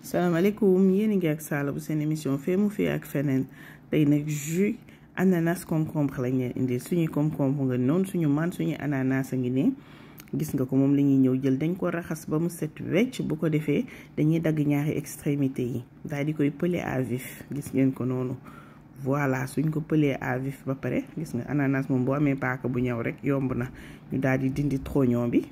salaamaaleykum yéen a ngi ak Sala bu seen émission fee mu fee ak feneen tey nag jus ananas concombre lañ leen indi suñuy concombre nga noonu suñu man suñu ananas a ngi nii gis nga ko moom la ñuy ñëw jël dañ ko raxas ba mu set wecc bu ko defee dañuy dagg ñaari extrémité yi daal di koy peler à vif gis ngeen ko noonu voilà suñ ko peler à vif ba pare gis nga ananas moom boo amee paaka bu ñëw rek yomb na ñu daal di dindi trognon bi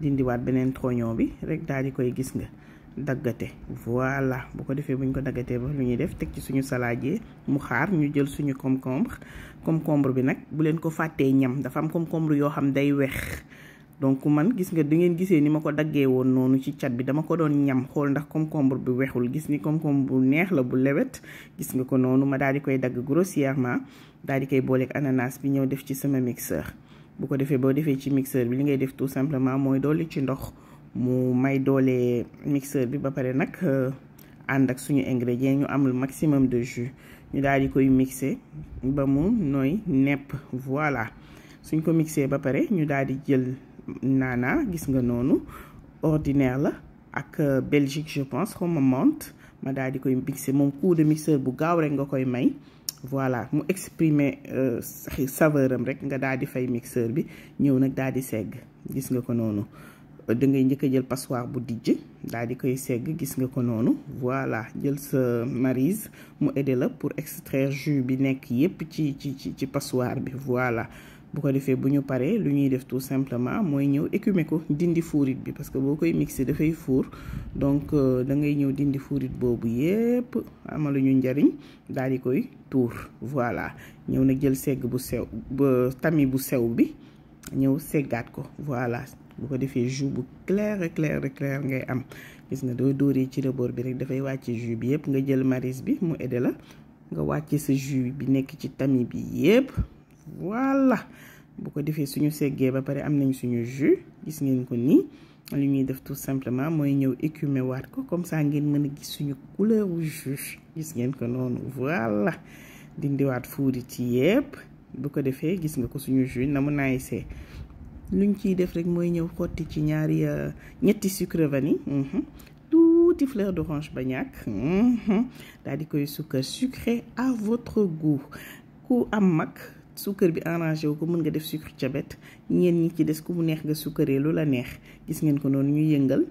dindiwaat beneen trognon bi rek daal di koy gis nga daggate voilà bu ko defee buñ ko daggatee ba lu ñuy def teg ci suñu saladier mu xaar ñu jël suñu concombre bi nag bu leen ko fàttee ñam dafa am concombre yoo xam day wex donc man gis nga da ngeen gisee ni ma ko daggee woon noonu ci cat bi dama ko doon ñam xool ndax concombre bi wexul gis ni concombre bu neex la bu lewet gis nga ko noonu ma daal di koy dagg grossièrement daal di koy booleeg ananas bi ñëw def ci sama mixeur bu ko defee boo defee ci mixeur bi li ngay def tout simplement mooy dolli ci ndox mu may doole mixeur bi ba pare nag ànd ak suñu ingrédients ñu am le maximum de jus ñu daal di koy mixer ba mu nooy nepp voilà suñ ko mixer ba pare ñu daal di jël naana gis nga noonu ordinaire la ak Belgique je pense xaw ma menthe ma daal di koy mixer moom coup de mixeur bu gaaw rek nga koy may voilà mu exprimer saveur am rek nga daal di fay mixeur bi ñëw nag daal di segg gis nga ko noonu da ngay njëkk a jël passoire bu dijj daal di koy segg gis nga ko noonu voilà jël sa maryse mu aider la pour extraire jus bi nekk yépp ci passoire bi voilà bu ko defee bu ñu paree lu ñuy def tout simplement mooy ñëw écumer ko dindi fuurit bi parce que boo koy mixer dafay fuur donc da ngay ñëw dindi fuurit boobu yépp amalu ñu njariñ daal di koy tuur voilà ñëw nag jël segg bu sew ba tami bu sew bi ñëw seggaat ko voilà bu ko defee jus bu clair ngay am gis nga doo dóoree ci rebord bi rek dafay wàcce jus bi yépp nga jël maryse bi mu aider la nga wàcce sa jus bi nekk ci tami bi yépp voilà bu ko defee suñu seggee ba pare am nañ suñu jus gis ngeen ko nii li ñuy def tout simplement mooy ñëw écumer waat ko comme ça ngeen mën a gis suñu couleur u jus gis ngeen ko noonu voilà dindiwaat fuurit ci yépp bu ko defee gis nga ko suñu jus na mu naay see luñ ciy def rek mooy ñëw xotti ci ñetti sucre vanille tuuti fleur d'orange ba ñàkk daal di koy sucré à votre goût ku am mag suukar bi arrangé wu ko mën nga def sucre diabète ñeen ñi ci des ku mu neex nga suukaree lu la neex gis ngeen ko noonu ñu yëngal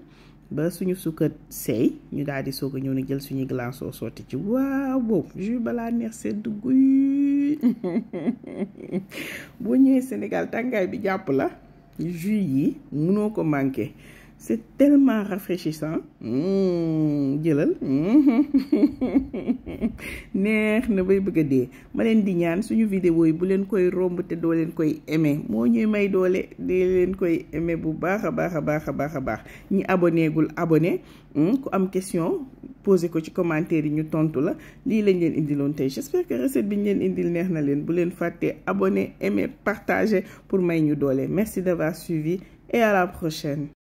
ba suñu suukar seey ñu daal di soog a ñëw ne jël suñu glaçon sotti ci waaw boobu jus balaa neex sedd guy boo ñëwee Sénégal tàngaay bi jàpp la jus yi mënoo ko manqué c'est tellement rafraîchissant jëlal neex na bay bëgg a dee ma leen di ñaan suñu vidéo yi bu leen koy romb te doo leen koy aimer moo ñuy may doole dee leen koy aimer bu baax a baax ñi abonné gul abonné ku am question posé ko ci commentaire yi ñu tontu la lii lañ leen indiloon tey j'espère que recette bi ñu leen indil neex na leen bu leen fàttee abonné aimer partager pour may ñu doole merci d'avoir suivi et à la prochaine.